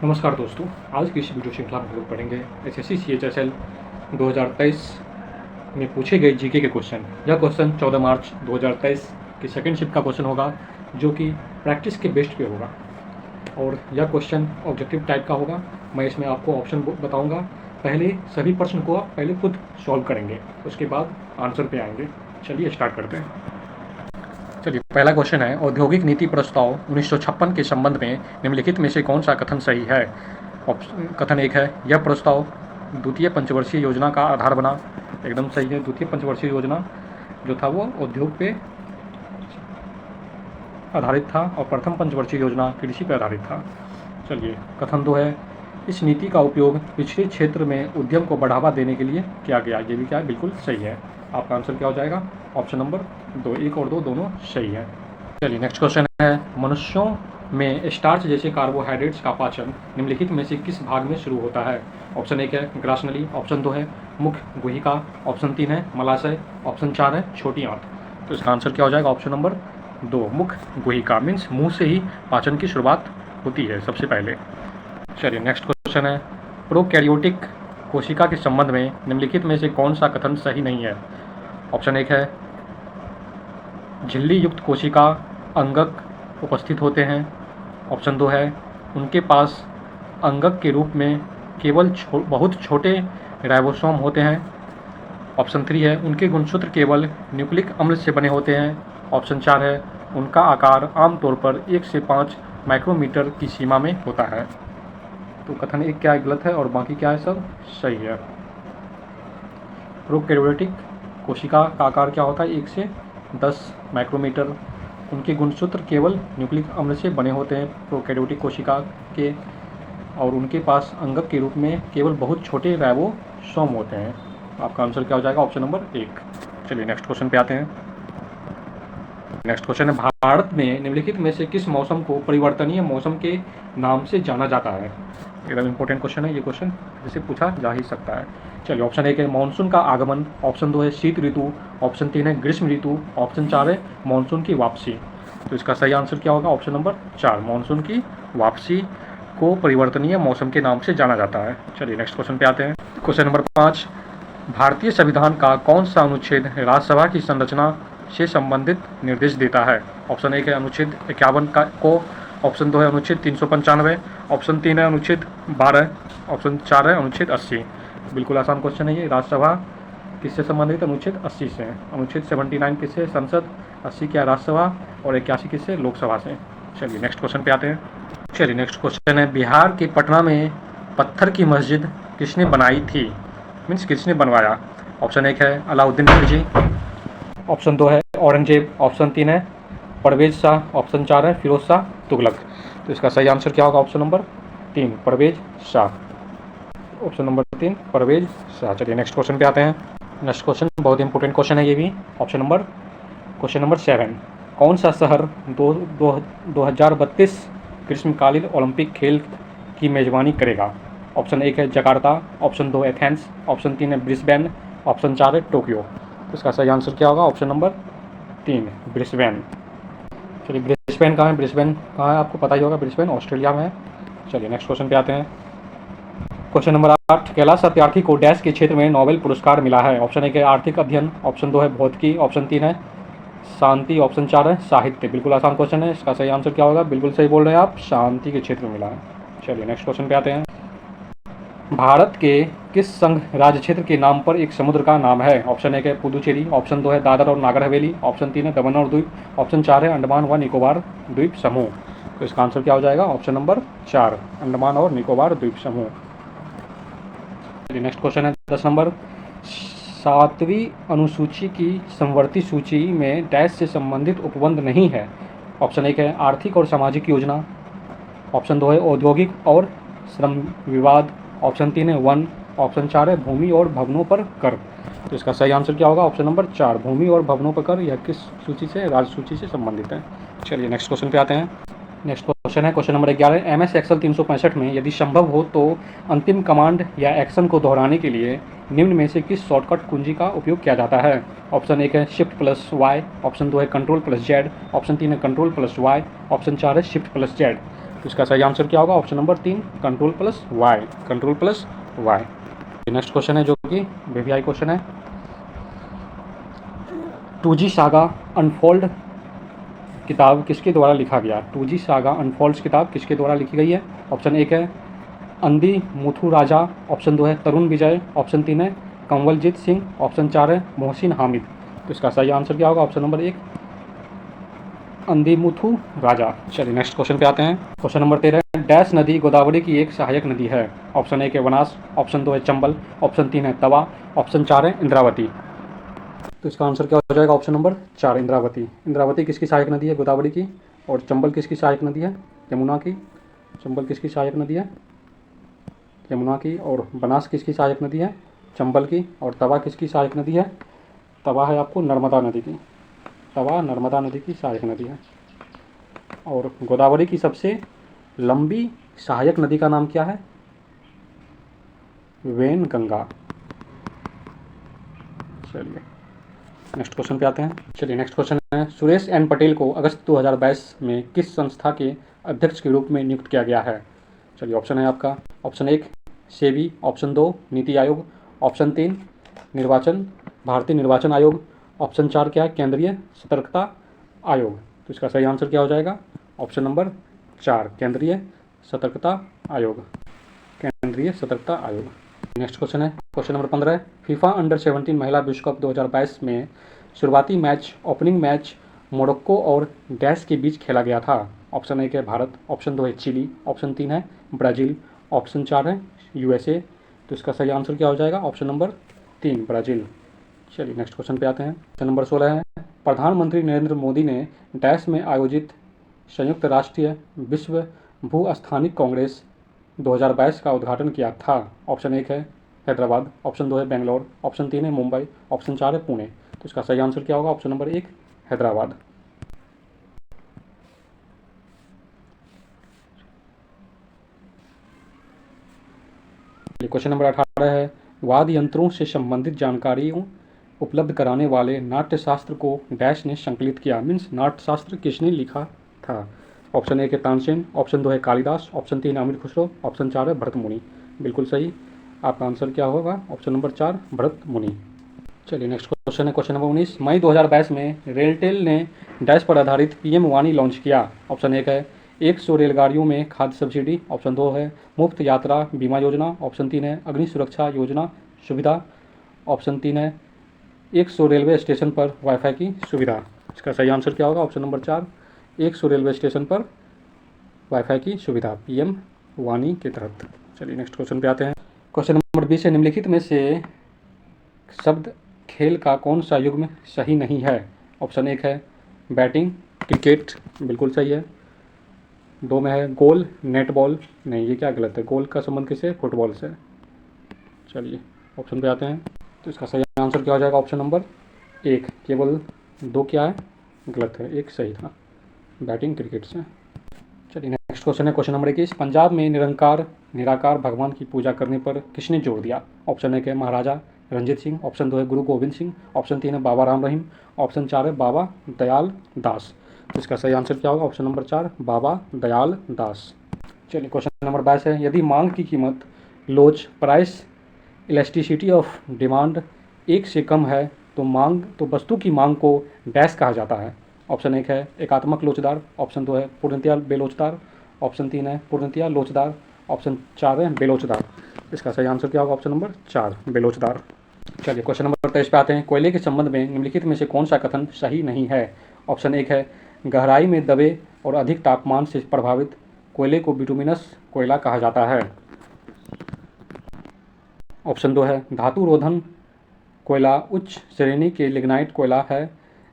नमस्कार दोस्तों, आज की इस वीडियो श्रृंखला में हम लोग पढ़ेंगे एसएससी CHSL 2023 में पूछे गए जीके के क्वेश्चन। यह क्वेश्चन 14 मार्च 2023 की सेकंड शिफ्ट का क्वेश्चन होगा, जो कि प्रैक्टिस के बेस्ड पे होगा और यह क्वेश्चन ऑब्जेक्टिव टाइप का होगा। मैं इसमें आपको ऑप्शन बताऊँगा। पहले सभी प्रश्न को आप पहले खुद सॉल्व करेंगे, उसके बाद आंसर पे आएंगे। चलिए स्टार्ट करते हैं। चलिए, पहला क्वेश्चन है, औद्योगिक नीति प्रस्ताव 1956 के संबंध में निम्नलिखित में से कौन सा कथन सही है। कथन 1 है, यह प्रस्ताव द्वितीय पंचवर्षीय योजना का आधार बना। एकदम सही है। द्वितीय पंचवर्षीय योजना जो था वो उद्योग पे आधारित था और प्रथम पंचवर्षीय योजना कृषि पर आधारित था। चलिए, कथन 2 है, इस नीति का उपयोग पिछड़े क्षेत्र में उद्यम को बढ़ावा देने के लिए किया गया। ये भी क्या है, बिल्कुल सही है। आपका आंसर क्या हो जाएगा, ऑप्शन नंबर 2। 1 और 2 दोनों सही है। चलिए, नेक्स्ट क्वेश्चन है, मनुष्यों में स्टार्च जैसे कार्बोहाइड्रेट्स का पाचन निम्नलिखित में से किस भाग में शुरू होता है। ऑप्शन 1 है ग्रासनली, ऑप्शन 2 है मुख्य गुहिका, ऑप्शन 3 है मलाशय, ऑप्शन 4 है छोटी आंत। तो इसका आंसर क्या हो जाएगा, ऑप्शन नंबर 2 मुख्य गुहिका। मीन्स मुंह से ही पाचन की शुरुआत होती है सबसे पहले। चलिए, नेक्स्ट क्वेश्चन है, प्रोकैरियोटिक कोशिका के संबंध में निम्नलिखित में से कौन सा कथन सही नहीं है। ऑप्शन 1 है झिल्ली युक्त कोशिका अंगक उपस्थित होते हैं। ऑप्शन 2 है उनके पास अंगक के रूप में केवल बहुत छोटे राइबोसोम होते हैं। ऑप्शन 3 है उनके गुणसूत्र केवल न्यूक्लिक अम्ल से बने होते हैं। ऑप्शन 4 है उनका आकार आमतौर पर 1 से 5 माइक्रोमीटर की सीमा में होता है। तो कथन 1 क्या है, गलत है, और बाकी क्या है, सब सही है। प्रोकैरियोटिक कोशिका का आकार क्या होता है, 1 से 10 माइक्रोमीटर। उनके गुणसूत्र केवल न्यूक्लिक अम्ल से बने होते हैं प्रोकैरियोटिक कोशिका के, और उनके पास अंगक के रूप में केवल बहुत छोटे राइबोसोम होते हैं। आपका आंसर क्या हो जाएगा, ऑप्शन नंबर 1। चलिए, नेक्स्ट क्वेश्चन पे आते हैं। नेक्स्ट क्वेश्चन है, भारत में निम्नलिखित में से किस मौसम को परिवर्तनीय मौसम के नाम से जाना जाता है। एकदम इंपॉर्टेंट क्वेश्चन है ये क्वेश्चन, जिसे पूछा जा ही सकता है। चलिए, ऑप्शन 1 है मानसून का आगमन, ऑप्शन 2 है शीत ऋतु, ऑप्शन 3 है ग्रीष्म ऋतु, ऑप्शन 4 है मानसून की वापसी। तो इसका सही आंसर क्या होगा, ऑप्शन नंबर 4 मानसून की वापसी को परिवर्तनीय मौसम के नाम से जाना जाता है। चलिए, नेक्स्ट क्वेश्चन पे आते हैं। क्वेश्चन नंबर 5, भारतीय संविधान का कौन सा अनुच्छेद राज्यसभा की संरचना से संबंधित निर्देश देता है। ऑप्शन 1 है अनुच्छेद 51 को, ऑप्शन 2 है अनुच्छेद 395, ऑप्शन 3 है अनुच्छेद 12, ऑप्शन 4 है अनुच्छेद 80। बिल्कुल आसान क्वेश्चन है ये। राज्यसभा किससे संबंधित, अनुच्छेद 80 से। अनुच्छेद 79 किससे, संसद, 80 क्या राज्यसभा, और 81 किससे, लोकसभा से। चलिए, नेक्स्ट क्वेश्चन पे आते हैं। चलिए, नेक्स्ट क्वेश्चन है, बिहार के पटना में पत्थर की मस्जिद किसने बनाई थी। मीन्स किसने बनवाया। ऑप्शन 1 है अलाउद्दीन खिलजी, ऑप्शन 2 है औरंगजेब, ऑप्शन 3 है परवेज शाह, ऑप्शन 4 है फिरोज शाह तुगलक। तो इसका सही आंसर क्या होगा, option number 3 Parvez Shah. Option number 3 Parvez Shah. चलिए, नेक्स्ट क्वेश्चन पे आते हैं। नेक्स्ट क्वेश्चन बहुत इंपॉर्टेंट क्वेश्चन है ये भी। क्वेश्चन नंबर 7, कौन सा शहर 2032 ग्रीष्मकालीन ओलंपिक खेल की मेजबानी करेगा। ऑप्शन 1 है जकार्ता, ऑप्शन 2 एथेंस, ऑप्शन 3 है ब्रिस्बेन, ऑप्शन 4 है टोक्यो। तो इसका सही आंसर क्या होगा, ऑप्शन नंबर 3 ब्रिस्बेन। चलिए, ब्रिस्बेन कहाँ है, ब्रिस्बेन कहाँ है, आपको पता ही होगा, ब्रिस्बेन ऑस्ट्रेलिया में है। चलिए, नेक्स्ट क्वेश्चन पे आते हैं। क्वेश्चन नंबर 8, कैलाश सत्यार्थी को डैश के क्षेत्र में नोबेल पुरस्कार मिला है। ऑप्शन 1 है आर्थिक अध्ययन, ऑप्शन 2 है भौतिकी, ऑप्शन 3 है शांति, ऑप्शन 4 है साहित्य। बिल्कुल आसान क्वेश्चन है। इसका सही आंसर क्या होगा, बिल्कुल सही बोल रहे हैं आप, शांति के क्षेत्र में मिला है। चलिए, नेक्स्ट क्वेश्चन पे आते हैं। भारत के किस संघ राज्य क्षेत्र के नाम पर एक समुद्र का नाम है। ऑप्शन 1 है पुदुचेरी, ऑप्शन 2 है दादर और नागर हवेली, ऑप्शन 3 है दमन और द्वीप, ऑप्शन 4 है अंडमान व निकोबार द्वीप समूह। तो इसका आंसर क्या हो जाएगा, ऑप्शन नंबर 4 अंडमान और निकोबार द्वीप समूह। नेक्स्ट क्वेश्चन है 10 नंबर, 7वीं अनुसूची की समवर्ती सूची में डैश से संबंधित उपबंध नहीं है। ऑप्शन 1 है आर्थिक और सामाजिक योजना, ऑप्शन 2 है औद्योगिक और श्रम विवाद, ऑप्शन 3 है वन, ऑप्शन 4 है भूमि और भवनों पर कर। तो इसका सही आंसर क्या होगा, ऑप्शन नंबर 4 भूमि और भवनों पर कर। यह किस सूची से, राज्य सूची से संबंधित है। चलिए, नेक्स्ट क्वेश्चन पे आते हैं। नेक्स्ट क्वेश्चन है क्वेश्चन नंबर 11, MS एक्सेल 365 में यदि संभव हो तो अंतिम कमांड या एक्शन को दोहराने के लिए निम्न में से किस शॉर्टकट कुंजी का उपयोग किया जाता है। ऑप्शन 1 है Shift+Y, ऑप्शन 2 है Ctrl+Z, ऑप्शन 3 है Ctrl+Y, ऑप्शन 4 है Shift+Z। इसका सही आंसर क्या होगा? Option number 3 control plus Y, control plus Y. Next question है जो कि वीवीआई क्वेश्चन है। 2G सागा अनफोल्ड किताब किसके द्वारा लिखा गया? 2G सागा अनफोल्ड्स किताब किसके द्वारा लिखी गई है? ऑप्शन 1 है अंदी मुथु राजा, ऑप्शन 2 है तरुण विजय, ऑप्शन 3 है कंवलजीत सिंह, ऑप्शन 4 है मोहसिन हामिद। तो इसका सही आंसर क्या होगा? ऑप्शन नंबर 1 अंदीमुथु राजा। चलिए नेक्स्ट क्वेश्चन पे आते हैं। क्वेश्चन नंबर 13 है डैश नदी गोदावरी की एक सहायक नदी है? ऑप्शन 1 है बनास, ऑप्शन 2 है चंबल, ऑप्शन 3 है तवा, ऑप्शन 4 है इंद्रावती। तो इसका आंसर क्या हो जाएगा? Option number 4 Indravati. इंद्रावती किसकी सहायक नदी है? गोदावरी की। और चंबल किसकी सहायक नदी है? यमुना की। चंबल किसकी सहायक नदी है? यमुना की। और बनास किसकी सहायक नदी है? चंबल की। और तवा किसकी सहायक नदी है? तवा है आपको नर्मदा नदी की। तवा नर्मदा नदी की सहायक नदी है। और गोदावरी की सबसे लंबी सहायक नदी का नाम क्या है? वेनगंगा। चलिए नेक्स्ट क्वेश्चन पे आते हैं। चलिए नेक्स्ट क्वेश्चन है सुरेश एन पटेल को अगस्त 2022 में किस संस्था के अध्यक्ष के रूप में नियुक्त किया गया है? चलिए ऑप्शन है आपका, option 1 SEBI, option 2 NITI Aayog, option 3 निर्वाचन भारतीय निर्वाचन आयोग, ऑप्शन 4 क्या है? केंद्रीय सतर्कता आयोग। तो इसका सही आंसर क्या हो जाएगा? ऑप्शन नंबर 4 केंद्रीय सतर्कता आयोग, केंद्रीय सतर्कता आयोग। नेक्स्ट क्वेश्चन है क्वेश्चन नंबर 15 है फीफा अंडर 17 महिला विश्व कप 2022 में शुरुआती मैच ओपनिंग मैच मोरक्को और डैश के बीच खेला गया था? ऑप्शन 1 है भारत, ऑप्शन 2 है चिली, ऑप्शन 3 है ब्राज़ील, ऑप्शन 4 है यूएसए। तो इसका सही आंसर क्या हो जाएगा? Option number 3 Brazil. चलिए नेक्स्ट क्वेश्चन पे आते हैं। क्वेश्चन नंबर 16 है प्रधानमंत्री नरेंद्र मोदी ने डैश में आयोजित संयुक्त राष्ट्रीय विश्व भूस्थानिक कांग्रेस 2022 का उद्घाटन किया था? ऑप्शन 1 है हैदराबाद, ऑप्शन 2 है बेंगलोर, ऑप्शन 3 है मुंबई, ऑप्शन 4 है पुणे। तो इसका सही आंसर क्या होगा? Option number 1 Hyderabad. Question number 18 है वाद्य यंत्रों से संबंधित जानकारियों उपलब्ध कराने वाले नाट्यशास्त्र को डैश ने संकलित किया? मीन्स नाट्यशास्त्र किसने लिखा था? ऑप्शन 1 है तानसेन, ऑप्शन 2 है कालिदास, ऑप्शन 3 अमीर खुसरो, ऑप्शन 4 है भरत मुनि। बिल्कुल सही, आपका आंसर क्या होगा? ऑप्शन नंबर 4 भरत मुनि। चलिए नेक्स्ट क्वेश्चन है क्वेश्चन नंबर 19 मई 2022 में रेलटेल ने डैश पर आधारित पीएम वानी लॉन्च किया? ऑप्शन 1 है 100 रेलगाड़ियों में खाद्य सब्सिडी, ऑप्शन 2 है मुफ्त यात्रा बीमा योजना, ऑप्शन 3 है अग्नि सुरक्षा योजना सुविधा, ऑप्शन 3 है 100 रेलवे स्टेशन पर वाईफाई की सुविधा। इसका सही आंसर क्या होगा? ऑप्शन नंबर 4 100 रेलवे स्टेशन पर वाईफाई की सुविधा पीएम वानी के तहत। चलिए नेक्स्ट क्वेश्चन पे आते हैं। क्वेश्चन नंबर 20 है निम्नलिखित में से शब्द खेल का कौन सा युग्म सही नहीं है? ऑप्शन 1 है बैटिंग क्रिकेट, बिल्कुल सही है। 2 में है गोल नेटबॉल, नहीं ये क्या गलत है, गोल का संबंध किससे? फुटबॉल से। चलिए ऑप्शन पे आते हैं। तो इसका सही आंसर क्या हो जाएगा? ऑप्शन नंबर 1 केवल 2 क्या है? गलत है, 1 सही था, बैटिंग क्रिकेट से। चलिए नेक्स्ट क्वेश्चन है क्वेश्चन नंबर 21 पंजाब में निराकार भगवान की पूजा करने पर किसने जोर दिया? ऑप्शन 1 है महाराजा रंजीत सिंह, ऑप्शन 2 है गुरु गोविंद सिंह, ऑप्शन 3 है बाबा राम रहीम, ऑप्शन 4 है बाबा दयाल दास। तो इसका सही आंसर क्या होगा? ऑप्शन नंबर 4 बाबा दयाल दास। चलिए क्वेश्चन नंबर 22 है यदि मांग की कीमत लोच प्राइस इलास्टिसिटी ऑफ डिमांड 1 से कम है तो वस्तु की मांग को डैश कहा जाता है? ऑप्शन 1 है एकात्मक लोचदार, ऑप्शन 2 है पूर्णतया बेलोचदार, ऑप्शन 3 है पूर्णतया लोचदार, ऑप्शन 4 है बेलोचदार। इसका सही आंसर क्या होगा? Option number 4 बेलोचदार। चलिए क्वेश्चन नंबर 23 पे आते हैं कोयले के संबंध में निम्नलिखित में से कौन सा कथन सही नहीं है? ऑप्शन 1 है गहराई में दबे और अधिक तापमान से प्रभावित कोयले को बिटुमिनस कोयला कहा जाता है। ऑप्शन 2 है धातु रोधन कोयला उच्च श्रेणी के लिग्नाइट कोयला है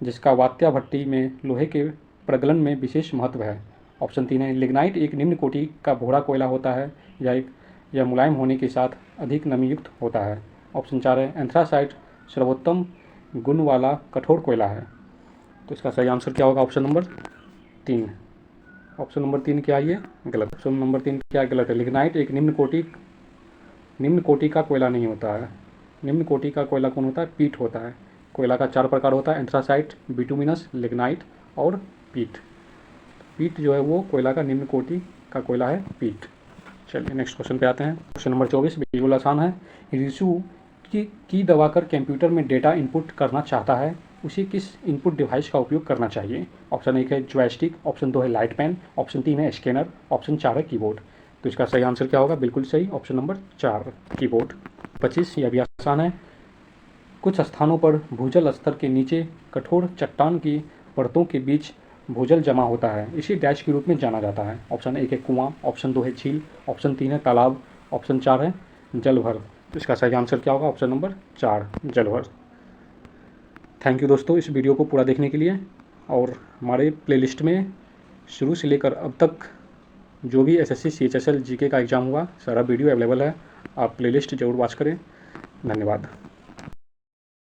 जिसका वात्या भट्टी में लोहे के प्रगलन में विशेष महत्व है। ऑप्शन 3 है लिग्नाइट एक निम्न कोटि का भोरा कोयला होता है यह मुलायम होने के साथ अधिक नमीयुक्त होता है। ऑप्शन 4 है एंथ्रासाइट सर्वोत्तम गुण वाला कठोर कोयला है। तो इसका सही आंसर क्या होगा? Option number 3। ऑप्शन नंबर 3 क्या है? ये गलत। ऑप्शन नंबर 3 क्या गलत है? लिग्नाइट एक निम्न कोटि का कोयला नहीं होता है। निम्न कोटि का कोयला कौन होता है? पीट होता है। कोयला का 4 प्रकार होता है एंथ्रासाइट, बिटुमिनस, लिग्नाइट और पीट। पीट जो है वो कोयला का निम्न कोटि का कोयला है पीट। चलिए नेक्स्ट क्वेश्चन पे आते हैं। क्वेश्चन नंबर 24 बिल्कुल आसान है। रिशु की दबाकर कंप्यूटर में डेटा इनपुट करना चाहता है, उसे किस इनपुट डिवाइस का उपयोग करना चाहिए? ऑप्शन 1 है जॉयस्टिक, ऑप्शन 2 है लाइट पेन, ऑप्शन 3 है स्कैनर, ऑप्शन 4 है कीबोर्ड। तो इसका सही आंसर क्या होगा? बिल्कुल सही, ऑप्शन नंबर 4 कीबोर्ड। 25 यह भी आसान है। कुछ स्थानों पर भूजल स्तर के नीचे कठोर चट्टान की परतों के बीच भूजल जमा होता है, इसे डैश के रूप में जाना जाता है। ऑप्शन 1 है कुआं, ऑप्शन 2 है झील, ऑप्शन 3 है तालाब, ऑप्शन 4 है जलभर। तो इसका सही आंसर क्या होगा? Option number 4 जलभर। थैंक यू दोस्तों इस वीडियो को पूरा देखने के लिए। और हमारे प्लेलिस्ट में शुरू से लेकर अब तक जो भी एसएससी सीएचएसएल जीके का एग्ज़ाम हुआ सारा वीडियो अवेलेबल है, आप प्लेलिस्ट ज़रूर वॉच करें। धन्यवाद।